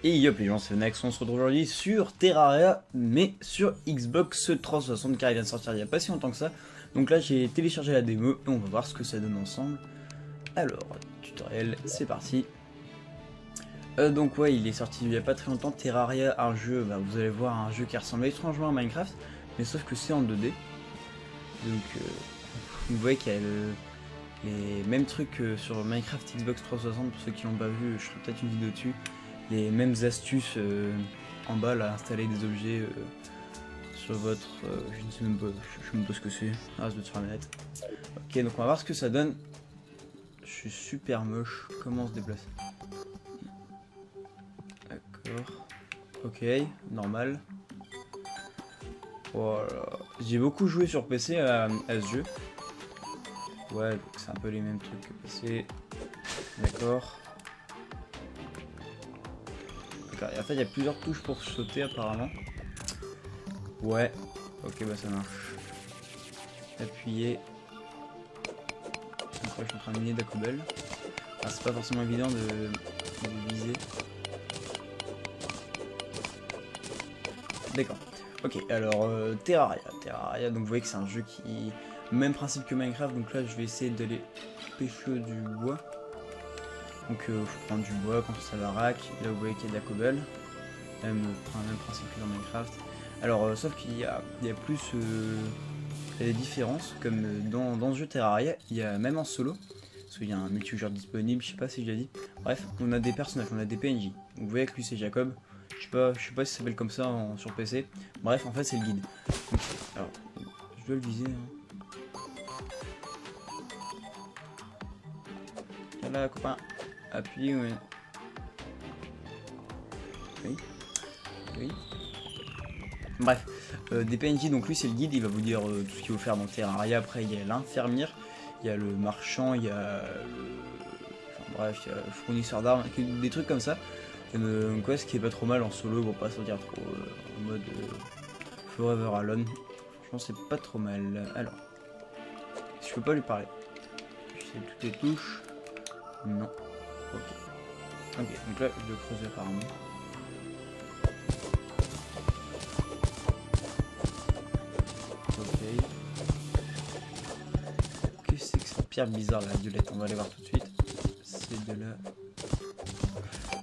Et yop les gens, c'est Nax, on se retrouve aujourd'hui sur Terraria, mais sur Xbox 360 car il vient de sortir il n'y a pas si longtemps que ça. Donc là j'ai téléchargé la démo et on va voir ce que ça donne ensemble. Alors, tutoriel, c'est parti. Donc ouais, il est sorti il n'y a pas très longtemps, Terraria, un jeu, vous allez voir un jeu qui ressemble étrangement à Minecraft, mais sauf que c'est en 2D. Donc vous voyez qu'il y a les mêmes trucs sur Minecraft Xbox 360, pour ceux qui l'ont pas vu, je ferai peut-être une vidéo dessus. Les mêmes astuces en bas, là, installer des objets sur votre... je ne sais même pas, je sais même pas ce que c'est. Ah, ça doit être sur la manette. Ok, donc on va voir ce que ça donne. Je suis super moche. Comment on se déplace? D'accord. Ok, normal. Voilà. J'ai beaucoup joué sur PC à ce jeu. Ouais, c'est un peu les mêmes trucs que PC. D'accord. Et en fait, il y a plusieurs touches pour sauter apparemment. Ouais. Ok, bah ça marche. Appuyer. Donc là, je suis en train de miner d'Acobel. Ah, c'est pas forcément évident de viser. D'accord. Ok, alors Terraria, donc vous voyez que c'est un jeu qui... Même principe que Minecraft, donc là je vais essayer d'aller pêcher du bois. Donc faut prendre du bois quand ça va rack. Là vous voyez qu'il y a de la cobble. Même principe que dans Minecraft. Alors sauf qu'il y a plus des différences, comme dans ce jeu Terraria, il y a même en solo, parce qu'il y a un multijoueur disponible, je sais pas si je l'ai dit. Bref, on a des personnages, on a des PNJ. Donc vous voyez que lui c'est Jacob. Je sais pas si ça s'appelle comme ça sur PC. Bref, en fait c'est le guide. Donc, alors, je dois le viser. Voilà copain. Appuie, ouais. Oui. Oui. Bref, des PNJ, donc lui c'est le guide, il va vous dire tout ce qu'il faut faire dans Terraria. Après il y a l'infirmière, il y a le marchand, il y a bref, il y a le fournisseur d'armes, des trucs comme ça. Une quest qui est pas trop mal en solo, pour pas se dire trop en mode Forever Alone. Franchement c'est pas trop mal. Alors, je peux pas lui parler. Je sais toutes les touches. Non. Ok. Ok, donc là je dois creuser apparemment. Ok. Qu'est-ce que c'est que cette pierre bizarre la violette? On va aller voir tout de suite. C'est de la...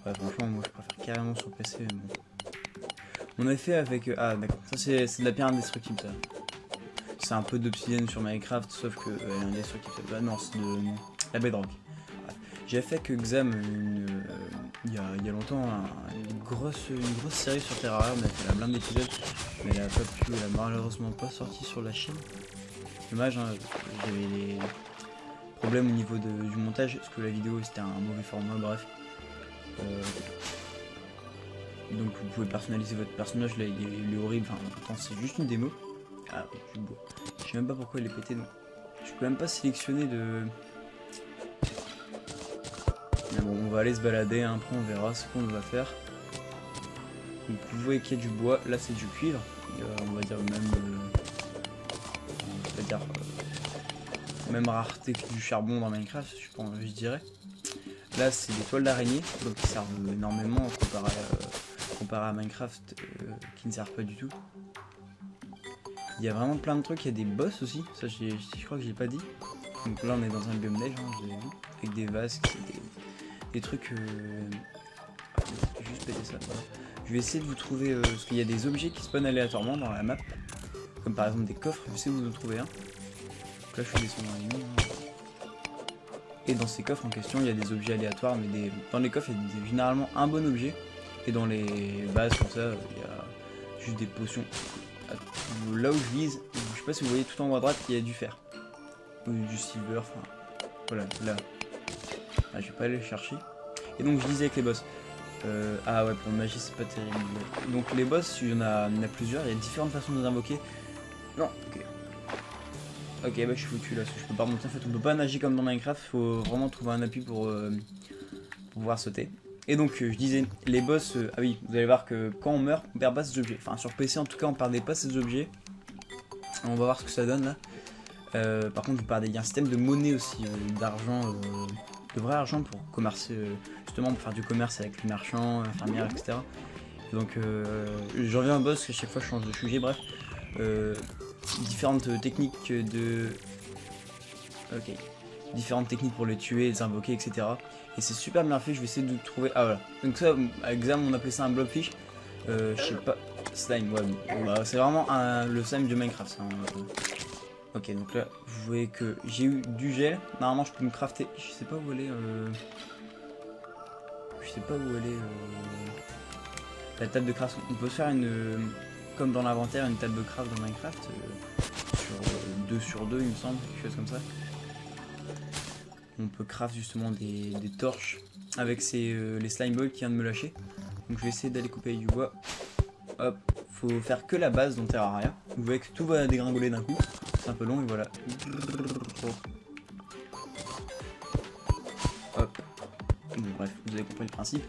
Ouais, franchement moi je préfère carrément sur PC, mais bon. On a fait avec... Ah d'accord, ça c'est de la pierre indestructible ça. C'est un peu d'obsidienne sur Minecraft, sauf que elle est indestructible. Bah non, c'est de la bedrock. J'ai fait que Xam il y a longtemps une grosse série sur Terraria, on a fait la blinde d'épisodes, mais elle a pas pu, elle a malheureusement pas sorti sur la chaîne. Dommage, hein, j'avais des problèmes au niveau du montage, parce que la vidéo c'était un mauvais format, bref. Donc vous pouvez personnaliser votre personnage, là il est horrible, enfin c'est juste une démo. Ah oui, du bois. Je sais même pas pourquoi il est pété, donc je peux même pas sélectionner de... Mais bon, on va aller se balader, hein. Après on verra ce qu'on va faire. Donc vous voyez qu'il y a du bois, là c'est du cuivre, on va dire même... même rareté que du charbon dans Minecraft, je dirais. Là c'est des toiles d'araignée, donc qui servent énormément comparé à Minecraft, qui ne servent pas du tout. Il y a vraiment plein de trucs, il y a des boss aussi, ça je crois que je l'ai pas dit. Donc là on est dans un biome neige, hein, vous avez vu, avec des vases, des trucs... juste péter ça, voilà. Je vais essayer de vous trouver, parce qu'il y a des objets qui spawnent aléatoirement dans la map, comme par exemple des coffres, je vais essayer de vous en trouver un. Donc là je suis descendu dans les mines. Et dans ces coffres en question il y a des objets aléatoires, mais dans les coffres il y a généralement un bon objet, et dans les bases comme ça il y a juste des potions. Là où je vise, je sais pas si vous voyez tout en haut à droite, il y a du fer. Ou du silver, enfin... Voilà, là. Ah, je vais pas aller le chercher. Et donc je disais avec les boss. Ah ouais, pour le magie c'est pas terrible. Donc les boss, il y en a plusieurs, il y a différentes façons de les invoquer. Non, ok. Ok, bah je suis foutu là, parce que je peux pas remonter. En fait, on peut pas nager comme dans Minecraft, faut vraiment trouver un appui pour pouvoir sauter. Et donc je disais, les boss, ah oui, vous allez voir que quand on meurt, on perd pas ces objets. Enfin sur PC en tout cas on perdait pas ces objets. On va voir ce que ça donne là. Par contre vous perdez, il y a un système de monnaie aussi, d'argent de vrai argent pour commercer, justement pour faire du commerce avec les marchands, infirmières, etc. Et donc j'en viens au boss, à chaque fois je change de sujet, bref. Différentes techniques de... Ok. Différentes techniques pour les tuer, les invoquer, etc. Et c'est super bien fait, je vais essayer de trouver... Ah voilà. Donc ça, avec Zam, on appelait ça un blobfish. Je sais pas... Slime, ouais. Bon, bah, c'est vraiment le slime de Minecraft. Ok, donc là, vous voyez que j'ai eu du gel. Normalement, je peux me crafter... Je sais pas où elle est... Je sais pas où elle est... La table de craft. On peut faire une... Comme dans l'inventaire, une table de craft dans Minecraft. Sur 2 sur 2, il me semble. Quelque chose comme ça. On peut craft justement des torches avec les slime balls qui viennent de me lâcher. Donc je vais essayer d'aller couper avec du bois. Hop, faut faire que la base dans Terraria. Vous voyez que tout va dégringoler d'un coup. C'est un peu long et voilà. Hop. Bon, bref, vous avez compris le principe.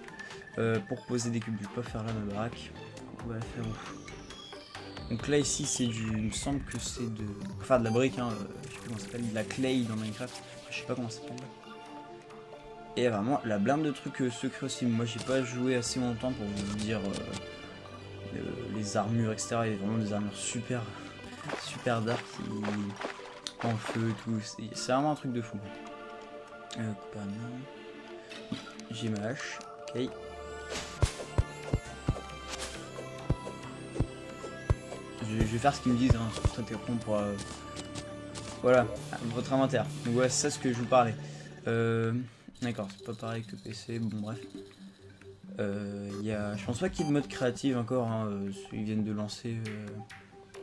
Pour poser des cubes, je peux pas faire là ma baraque. On va la faire ouf. Donc là ici c'est du... Il me semble que c'est de... Enfin de la brique, hein. Je sais pas comment ça s'appelle, de la clay dans Minecraft. Je sais pas comment ça s'appelle. Et vraiment la blinde de trucs secrets aussi. Moi j'ai pas joué assez longtemps pour vous dire les armures, etc. Il y a vraiment des armures super dark qui en feu et tout. C'est vraiment un truc de fou. J'ai ma hache. Ok. Je vais faire ce qu'ils me disent hein, sur Twitter.com pour voilà, votre inventaire. Donc voilà, c'est ça ce que je vous parlais. D'accord, c'est pas pareil que PC, bon bref. Je pense pas qu'il y ait de mode créatif encore, hein, ils viennent de lancer,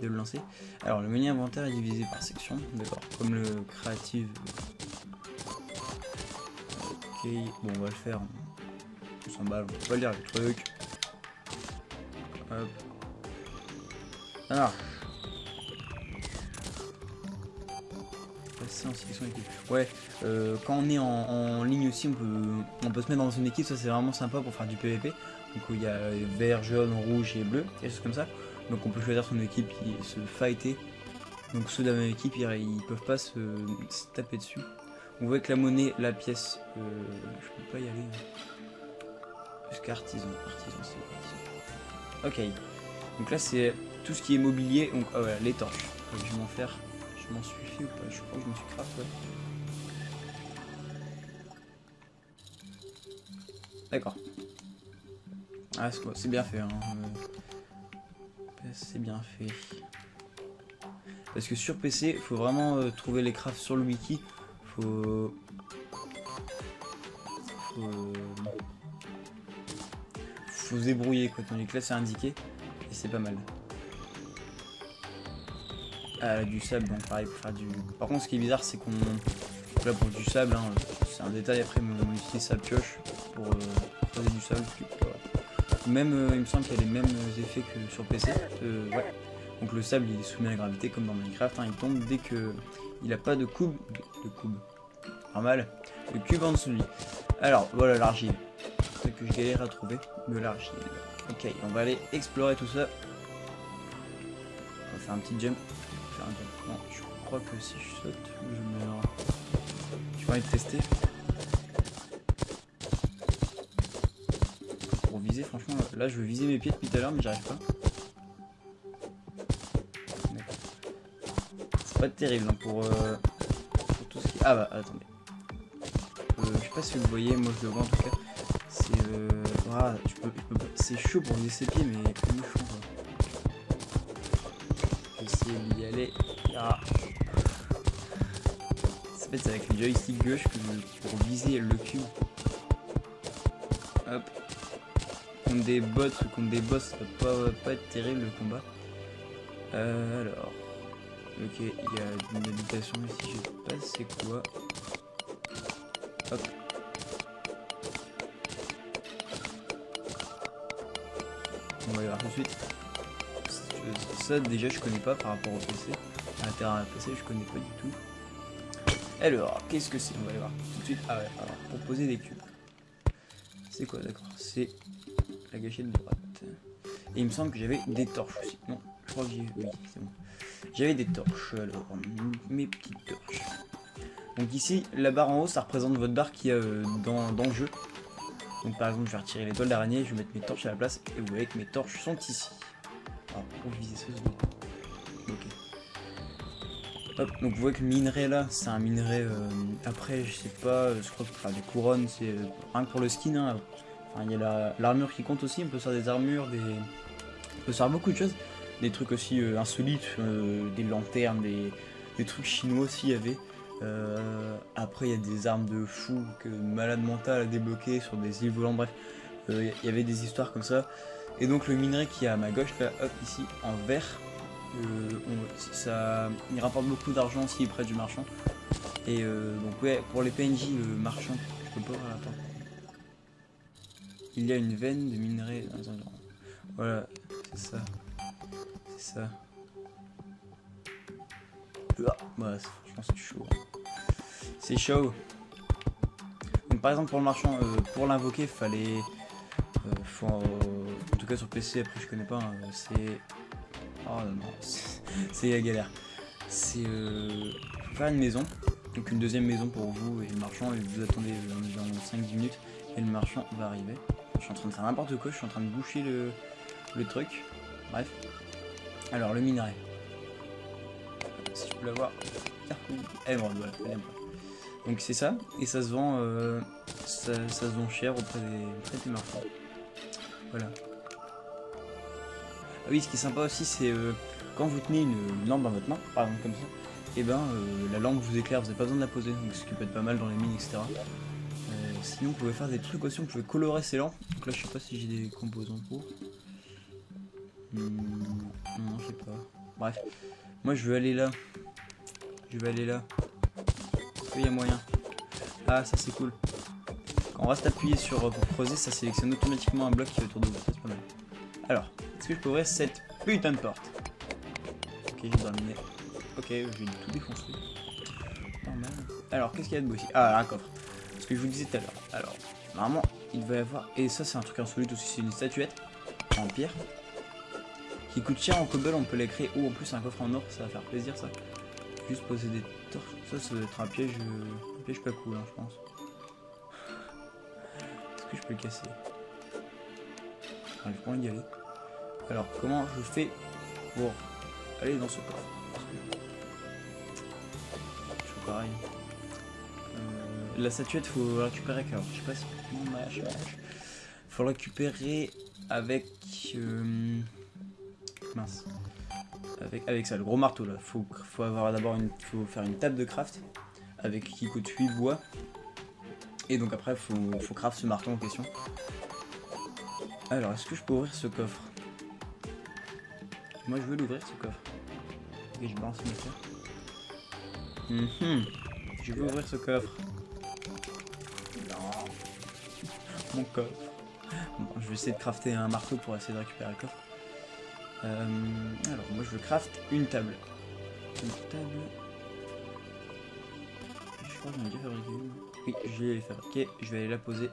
le lancer. Alors le menu inventaire est divisé par section, d'accord, comme le créatif. Ok, bon on va le faire, on s'en bat, on peut pas lire le truc. Hop. Alors. En sélection équipe. Ouais, quand on est en ligne aussi, on peut se mettre dans une équipe, ça c'est vraiment sympa pour faire du PVP. Donc où il y a vert, jaune, rouge et bleu, et des choses comme ça. Donc on peut choisir son équipe qui se fighter. Donc ceux de la même équipe, ils peuvent pas se taper dessus. On voit que la monnaie, la pièce, je peux pas y aller. Jusqu'à artisan, c'est artisan. Ok, donc là c'est tout ce qui est mobilier, donc oh voilà, les torches. Je vais m'en faire. Je m'en suis fait ou pas? Je crois que je me suis craft, ouais. D'accord. Ah, c'est bien fait, hein. C'est bien fait. Parce que sur PC, faut vraiment trouver les crafts sur le wiki. Faut se débrouiller quoi. Tandis que là, c'est indiqué. Et c'est pas mal. Du sable, donc pareil pour faire du... Par contre, ce qui est bizarre, c'est qu'on... Là, pour du sable, hein, c'est un détail après, mais on utilise sable pioche pour creuser du sable. Même, il me semble qu'il y a les mêmes effets que sur PC. Ouais. Donc le sable, il est soumis à la gravité comme dans Minecraft. Hein, il tombe dès que il a pas de cube. Normal. Le cube en dessous de lui. Alors, voilà l'argile. C'est que je galère à trouver. De l'argile. Ok, on va aller explorer tout ça. On va faire un petit jump. Non, je crois que si je saute, je meurs. J'ai pas envie de tester. Pour viser, franchement, là je veux viser mes pieds depuis tout à l'heure, mais j'arrive pas. C'est pas terrible hein, pour tout ce qui. Ah bah attendez. Je sais pas si vous voyez, moi je le vois en tout cas. C'est voilà, c'est chaud pour viser ses pieds, mais comme chaud quoi. Je vais essayer d'y aller. Ah. En fait, c'est avec le joystick gauche que pour viser le cube. Hop. Contre des bots ou contre des boss, ça va pas être terrible le combat. Alors. Ok, il y a une habitation ici, je sais pas c'est quoi. Hop. On va y voir tout de suite. Ça déjà je connais pas par rapport au PC. À l'intérieur d'un PC je connais pas du tout. Alors, qu'est-ce que c'est? On va aller voir tout de suite. Ah ouais, alors, pour poser des cubes. C'est quoi, d'accord? C'est la gâchette de droite. Et il me semble que j'avais des torches aussi. Non, je crois que j'ai... Oui, c'est bon. J'avais des torches, alors, mes petites torches. Donc ici, la barre en haut, ça représente votre barre qui est dans le jeu. Donc par exemple, je vais retirer l'étoile d'araignée, je vais mettre mes torches à la place, et vous voyez que mes torches sont ici. Alors, pourquoi je visais ce dos? Ok. Hop, donc vous voyez que le minerai là, c'est un minerai, après je sais pas, je crois que pour faire des couronnes, c'est rien que pour le skin, hein. Enfin, il y a l'armure qui compte aussi, on peut faire des armures, on peut faire beaucoup de choses. Des trucs aussi insolites, des lanternes, des trucs chinois aussi il y avait. Après il y a des armes de fou, que malade mental à débloquer sur des îles volantes, bref. Il y avait des histoires comme ça. Et donc le minerai qui est à ma gauche, là, hop, ici, en vert, il rapporte beaucoup d'argent s'il est près du marchand. Et donc ouais, pour les PNJ, le marchand, je peux pas voir la porte. Il y a une veine de minerai dans les environs. Voilà, c'est ça. C'est ça. Ouais, franchement c'est chaud. C'est chaud. Donc par exemple pour le marchand, pour l'invoquer, fallait... en tout cas sur PC, après je connais pas, hein, c'est... Oh non, c'est la galère. C'est faire une maison, donc une deuxième maison pour vous et le marchand, et vous attendez environ 5-10 minutes, et le marchand va arriver. Je suis en train de faire n'importe quoi, je suis en train de boucher le truc. Bref. Alors le minerai. Si je peux l'avoir. Elle me voilà, elle aime pas. Donc c'est ça, et ça se vend ça se vend cher auprès des marchands. Voilà. Ah oui, ce qui est sympa aussi, c'est quand vous tenez une lampe dans votre main, par exemple comme ça, et ben la lampe vous éclaire, vous n'avez pas besoin de la poser, donc ce qui peut être pas mal dans les mines, etc. Sinon, vous pouvez faire des trucs aussi, vous pouvez colorer ces lampes. Donc là, je sais pas si j'ai des composants pour. Non, je sais pas. Bref, moi je veux aller là. Je vais aller là. Est-ce qu'il y a moyen? Ah, ça c'est cool. Quand on reste appuyé sur pour creuser, ça sélectionne automatiquement un bloc qui fait autour de vous. C'est pas mal. Alors, est-ce que je peux ouvrir cette putain de porte? Ok, j'ai terminé. Ok, je vais tout défoncer. Normal. Alors, qu'est-ce qu'il y a de beau ici? Ah, un coffre. Ce que je vous disais tout à l'heure. Alors, normalement, il va y avoir... Et ça, c'est un truc insolite aussi. C'est une statuette en pierre qui coûte cher en cobble. On peut la créer. Ou en plus, un coffre en or. Ça va faire plaisir, ça. Juste poser des torches. Ça doit être un piège pas cool, hein, je pense. Est-ce que je peux le casser? J'ai pas envie d'y aller. Alors, comment je fais pour aller dans ce coffre? Je fais pareil. La statuette, faut la récupérer. Alors, je sais pas si. Faut la récupérer avec. Mince. Avec ça, le gros marteau là. Faut avoir d'abord faut faire une table de craft avec qui coûte 8 bois. Et donc après, faut craft ce marteau en question. Alors, est-ce que je peux ouvrir ce coffre? Moi, je veux l'ouvrir ce coffre. Et je balance mes pierres. Je veux ouvrir ce coffre. Non. Mon coffre. Bon, je vais essayer de crafter un marteau pour essayer de récupérer le coffre. Alors, moi, je veux craft une table. Une table. Je crois que j'en ai déjà fabriqué une. Oui, je vais les fabriquer. Je vais aller la poser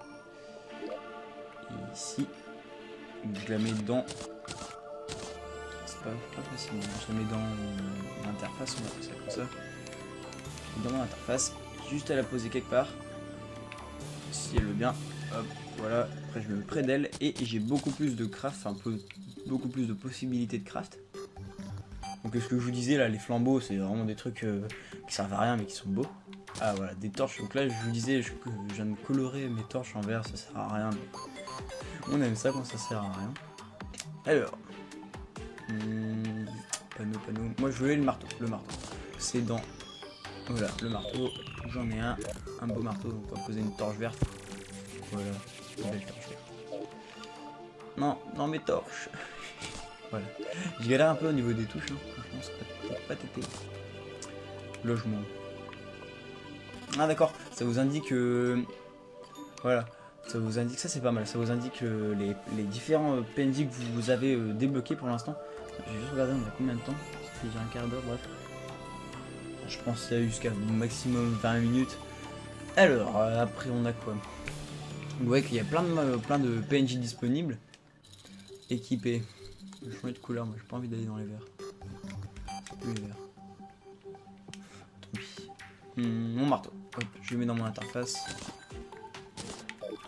ici. Je la mets dans... C'est pas facile. Je la mets dans l'interface. On va faire ça comme ça. Dans mon interface. Juste à la poser quelque part. Si elle veut bien. Hop, voilà. Après, je me mets près d'elle. Et j'ai beaucoup plus de craft. Enfin, beaucoup plus de possibilités de craft. Donc, ce que je vous disais là, les flambeaux, c'est vraiment des trucs qui servent à rien mais qui sont beaux. Ah voilà, des torches. Donc là, je vous disais, je viens de colorer mes torches en vert, ça sert à rien. Mais on aime ça quand ça sert à rien. Alors, panneau. Moi, je voulais le marteau. C'est dans. Voilà, le marteau. J'en ai un beau marteau. Donc, on va poser une torche verte. Voilà, une belle torche verte. Non, mes torches. Voilà. Je galère un peu au niveau des touches. Hein. Franchement, c'est pas tété. Logement. Ah d'accord, ça vous indique voilà, ça vous indique, ça c'est pas mal, ça vous indique les différents PNJ que vous avez débloqués pour l'instant. J'ai juste regardé, on a combien de temps? Ça fait déjà un quart d'heure, bref. Je pense qu'il y a eu jusqu'à maximum 20 minutes. Alors, après on a quoi? Vous voyez qu'il y a plein de PNJ disponibles. Équipés. Je vais changer de couleur, moi j'ai pas envie d'aller dans les verts. C'est plus les verts. Tant pis. mon marteau. Hop, je le mets dans mon interface.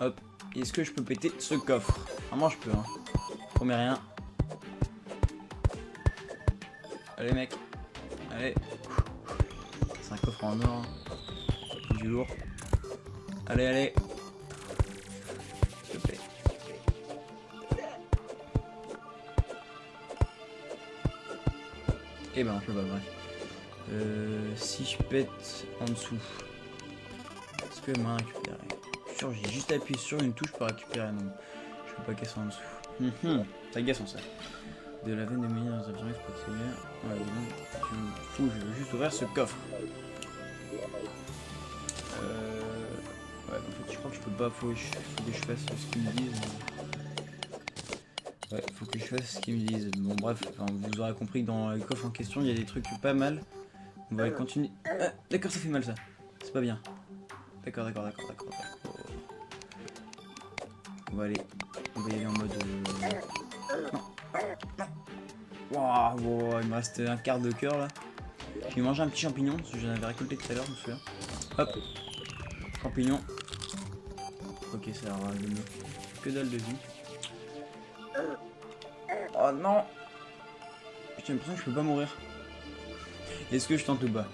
Hop. Est-ce que je peux péter ce coffre? Vraiment, je peux, hein. Promets rien. Allez, mec. Allez. C'est un coffre en or. Du lourd. Allez, allez. S'il te plaît. Eh ben, je peux pas, bref. Si je pète en dessous, est-ce que main récupérer? Je suis sûr, j'ai juste appuyé sur une touche pour récupérer. Non, je peux pas casser en dessous. Ça agaçant ça. De la veine de manière dans les avions exploitées. Ouais, non, je veux juste ouvrir ce coffre. Ouais, en fait, je crois que je peux pas. Faut que je fasse ce qu'ils me disent. Ouais, faut que je fasse ce qu'ils me disent. Bon, bref, enfin, vous aurez compris que dans les coffres en question, il y a des trucs pas mal. On va aller continuer. Ah, d'accord, ça fait mal ça. C'est pas bien. D'accord. On va y aller en mode. Non. Waouh, wow, il me reste un quart de cœur là. J'ai mangé un petit champignon, parce que j'en avais récolté tout à l'heure, je me souviens. Hop. Champignon. Ok, ça aura donné que dalle de vie. Oh non! J'ai l'impression que je peux pas mourir. Est-ce que je tente ou pas?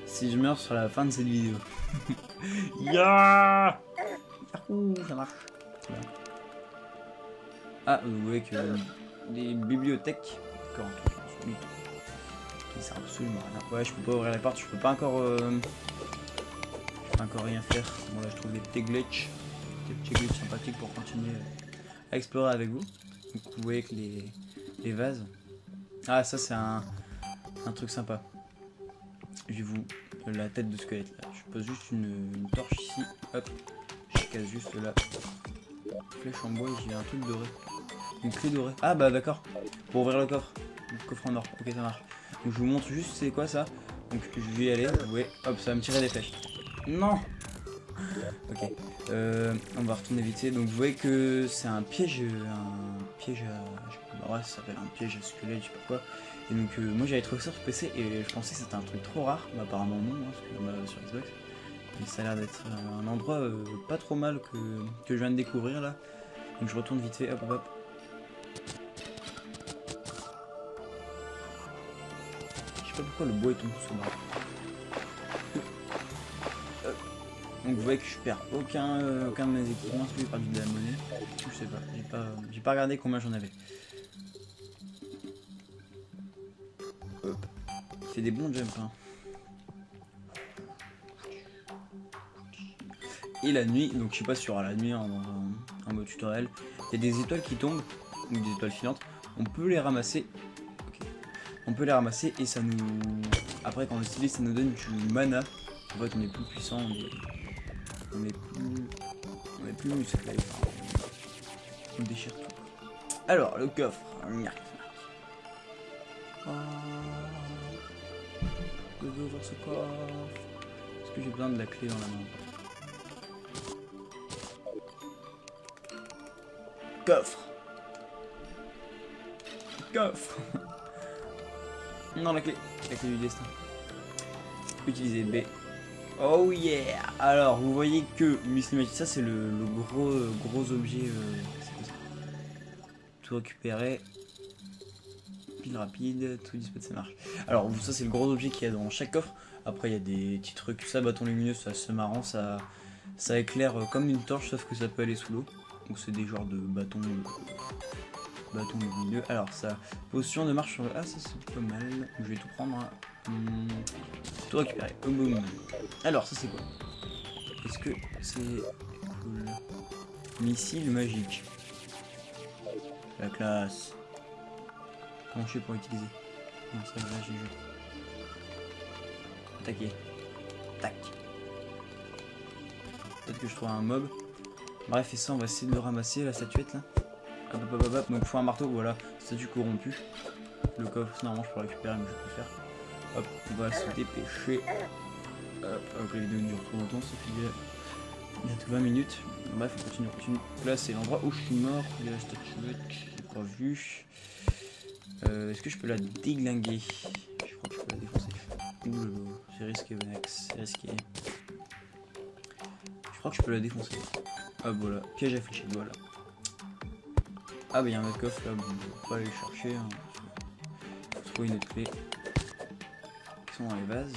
Si je meurs sur la fin de cette vidéo. Ya! Yahoo, ça marche. Ah, vous voyez que des bibliothèques. D'accord, un truc insolite. Qui sert absolument à rien. Ouais, je peux pas ouvrir la porte, je peux pas encore. Je peux encore rien faire. Bon, là, je trouve des petits glitches. Des petits glitches sympathiques pour continuer à explorer avec vous. Donc, vous voyez que les vases. Ah, ça, c'est un truc sympa. Je vais vous. La tête de squelette là. Je pose juste une torche ici. Hop. Je casse juste là. Flèche en bois et j'ai un truc doré. Une clé dorée. Ah bah d'accord. Pour ouvrir le coffre. Le coffre en or. Ok, ça marche. Donc je vous montre juste c'est quoi ça. Donc je vais y aller. Vous voyez. Hop, ça va me tirer des flèches. Non. Ok. On va retourner vite fait. Donc vous voyez que c'est un piège. Un piège à. Ouais, ça s'appelle un piège à squelette, je sais pas quoi. Et donc moi j'avais trouvé ça sur PC et je pensais que c'était un truc trop rare. Mais apparemment non, hein, parce qu'il y en a sur Xbox. Et ça a l'air d'être un endroit pas trop mal que je viens de découvrir là. Donc je retourne vite fait. Hop hop hop. Je sais pas pourquoi le bois est tombé sur moi. Donc vous voyez que je perds aucun de mes équipements, parce que j'ai perdu de la monnaie. Je sais pas, j'ai pas regardé combien j'en avais. Hop. Il fait des bons jumps hein. Et la nuit, donc je sais pas si sur la nuit en mode tutoriel, il y a des étoiles qui tombent, ou des étoiles filantes, on peut les ramasser. Okay. On peut les ramasser et ça nous. Après quand on l'utilise ça nous donne du mana. En fait on est plus puissant, on est plus musclé. On déchire tout. Alors le coffre. Je veux ouvrir ce coffre. Est-ce que j'ai besoin de la clé dans la main? Coffre. Coffre. Non, la clé du destin. Utiliser B. Oh yeah. Alors, vous voyez que ça c'est le gros objet. C'est quoi ça? Tout récupérer. Pile rapide, tout dispose, ça marche. Alors, ça c'est le gros objet qu'il y a dans chaque coffre. Après, il y a des petits trucs. Ça, bâton lumineux, ça c'est marrant. Ça éclaire comme une torche, sauf que ça peut aller sous l'eau. Donc c'est des genres de bâtons lumineux. Alors ça, potion de marche sur le... Ah ça c'est pas mal. Donc, je vais tout prendre. Tout récupérer. Boum. Alors ça c'est quoi? Est-ce que c'est cool? Missile magique. La classe. Comment je fais pour utiliser? Non ça là j'ai vu. Attaquer. Tac. Peut-être que je trouve un mob. Bref, et ça, on va essayer de le ramasser, la statuette là. Hop, hop, hop, hop. Donc, il faut un marteau, voilà. Statue corrompue. Le coffre, normalement, je peux récupérer, mais je peux le faire. Hop, on va se dépêcher. Hop, la vidéo dure trop longtemps, ça fait bientôt 20 minutes. Bref, on continue. Là, c'est l'endroit où je suis mort. Il y a la statuette, je l'ai pas vue. Est-ce que je peux la déglinguer? Je crois que je peux la défoncer. Ouh, C'est risqué, Venex, c'est risqué. Je crois que je peux la défoncer. Ah voilà, piège à fléchette, voilà. Ah bah il y a un autre coffre là, bon, on va pas aller le chercher. Hein. Faut trouver une autre clé. Qui sont dans les vases.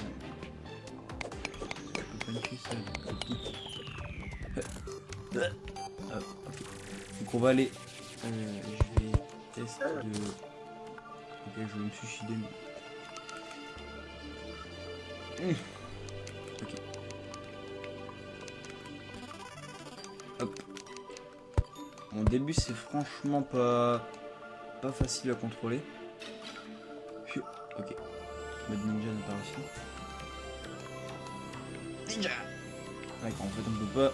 Je peux puncher ça, le pic. Ah, ok. Donc on va aller. Je vais tester de. Ok, je vais me suicider. Mais... Ok. Hop. Bon, au début c'est franchement pas facile à contrôler. Ok. Mode ninja n'a pas réussi. Ninja. D'accord, en fait on peut pas.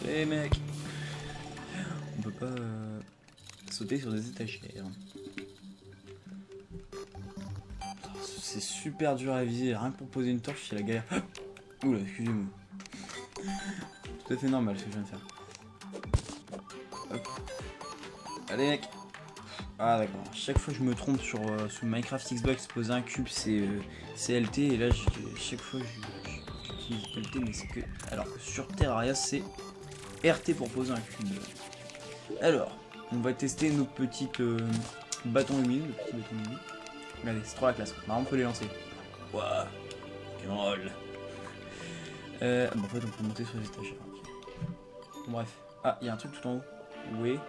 Les mecs. On peut pas sauter sur des étagères. C'est super dur à viser, rien que pour poser une torche, c'est la galère. Oula, excusez-moi. Tout à fait normal ce que je viens de faire. Hop. Allez mec. Ah d'accord, chaque fois je me trompe sur Minecraft Xbox, poser un cube c'est LT et là chaque fois j'utilise LT mais c'est que... Alors que sur Terraria c'est RT pour poser un cube. Alors, on va tester nos petites bâtons humides, Allez, c'est trop la classe. Bah, on peut les lancer. Waouh, quel rôle. Bon, en fait, on peut monter sur les étagères. Bon, bref. Ah, il y a un truc tout en haut. Oui.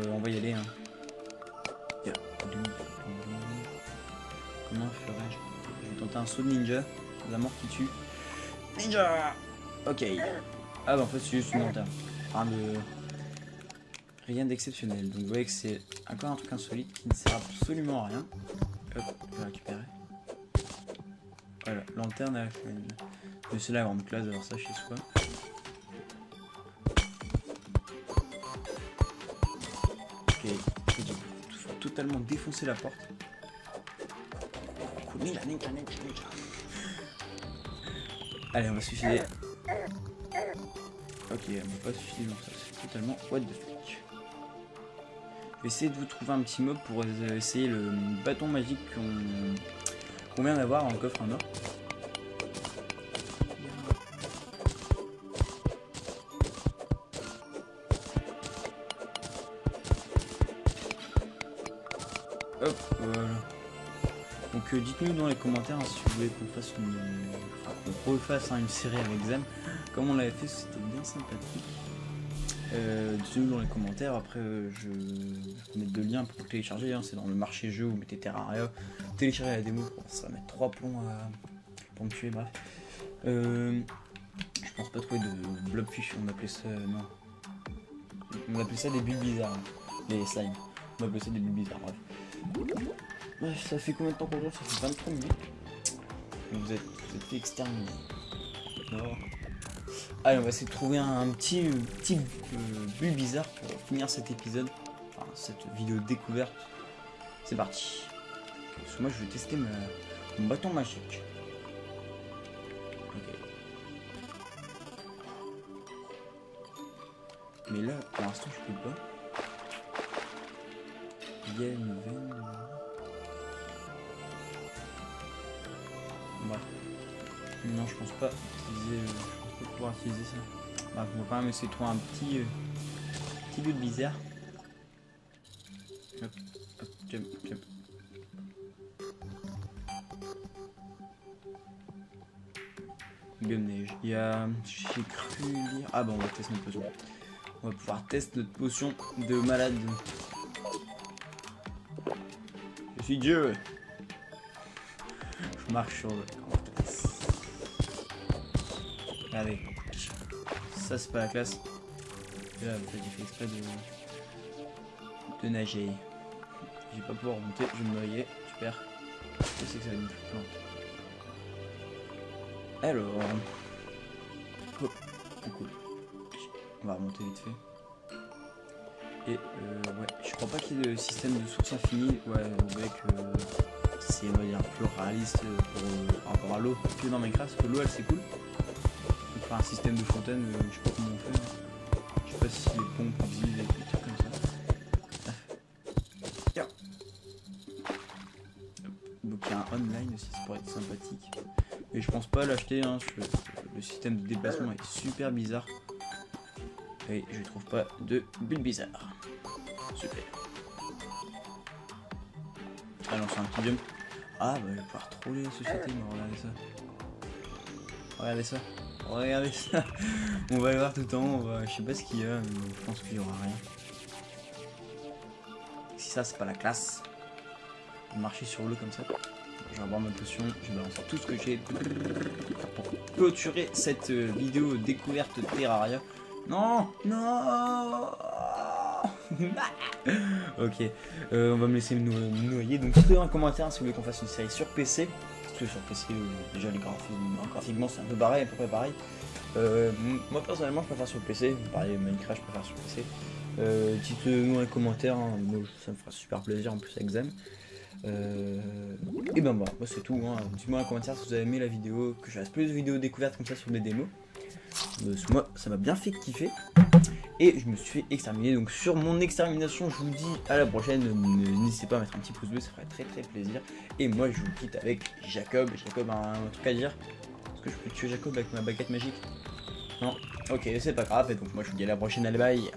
On va y aller. Hein. Comment ferais-je? Je vais tenter un saut de ninja. La mort qui tue. Ninja. Ok. Ah, bah en fait, c'est juste une lanterne. Rien d'exceptionnel. Donc vous voyez que c'est encore un truc insolite qui ne sert absolument à rien. Hop, je vais récupérer. Voilà, lanterne à la chaîne. Mais c'est la grande classe d'avoir ça chez soi. Ok, il faut totalement défoncer la porte. Allez, on va se suicider. Ok, on va pas se suicider, donc ça c'est totalement what the fuck. Je vais essayer de vous trouver un petit mob pour essayer le bâton magique qu'on vient d'avoir dans le coffre en or. Hop, voilà. Donc dites-nous dans les commentaires hein, si vous voulez qu'on fasse qu'on refasse une série avec Zem. Comme on l'avait fait, c'était bien sympathique. Dites-nous dans les commentaires, après je vais mettre de liens pour le télécharger, hein. C'est dans le marché jeu, vous mettez Terraria, téléchargez la démo, ça va mettre 3 plombs pour me tuer, bref. Je pense pas trouver de blobfish, on appelait ça, non. On appelait ça des bulles bizarres, hein. Les slimes, on appelait ça des bulles bizarres, bref. Bref, ça fait combien de temps qu'on joue? Ça fait 23 minutes. Vous êtes fait exterminer. Non. Allez, on va essayer de trouver un petit bulle bizarre pour finir cet épisode, enfin cette vidéo découverte. C'est parti. Parce que moi je vais tester mon bâton magique. Ok. Mais là, pour l'instant, je peux pas. Il y a une veine. Bref. Non, je pense pas utiliser. Pouvoir utiliser ça. Bref, on va quand même essayer de trouver un petit but bizarre. Hop, hop, jump, jump. Gomme neige. Il y a. J'ai cru lire. Ah bon, on va tester notre potion. On va pouvoir tester notre potion de malade. Je suis Dieu. Je marche sur le. Allez, ça c'est pas la classe. Là, en fait, j'ai fait exprès de nager. Je vais pas pouvoir remonter, je vais me noyer. Super. Je sais que ça va être une plante. Alors, oh, cool. On va remonter vite fait. Et ouais, je crois pas qu'il y ait de système de source infinie. Ouais, on voit que c'est on va dire plus réaliste par rapport à l'eau que dans Minecraft, parce que l'eau elle c'est cool. Un système de fontaine, je sais pas comment on fait. Hein. Je sais pas si les pompes existent, des trucs comme ça. Tiens. sympathique. Mais je pense pas l'acheter, hein, le système de déplacement est super bizarre. Et je trouve pas de bulle bizarre. Super. Ah non, c'est un petit jump. Ah bah je vais pouvoir troller la société, mais regardez ça. Regardez ça. Regardez ça. On va aller voir tout en haut, je sais pas ce qu'il y a, mais je pense qu'il y aura rien. Si ça c'est pas la classe. Marcher sur l'eau comme ça. Je vais boire ma potion, je vais balancer tout ce que j'ai pour clôturer cette vidéo découverte Terraria. Non, non. Ok, on va me laisser me noyer. Donc dites-le dans les commentaires si vous voulez qu'on fasse une série sur PC. Parce que sur PC, déjà les graphiquement c'est un peu pareil, à peu près pareil. Moi personnellement je préfère sur PC, pareil Minecraft je préfère sur PC. Dites-le dans les commentaires, hein. Moi, ça me fera super plaisir en plus avec Zem. Et ben voilà, moi c'est tout, hein. Dites-moi en commentaire si vous avez aimé la vidéo, que je fasse plus de vidéos découvertes comme ça sur des démos. Moi ça m'a bien fait kiffer. Et je me suis fait exterminer, donc sur mon extermination je vous dis à la prochaine. N'hésitez pas à mettre un petit pouce bleu, ça ferait très plaisir. Et moi je vous quitte avec Jacob. Jacob a un truc à dire. Est-ce que je peux tuer Jacob avec ma baguette magique? Non. Ok, c'est pas grave, et donc moi je vous dis à la prochaine, allez bye.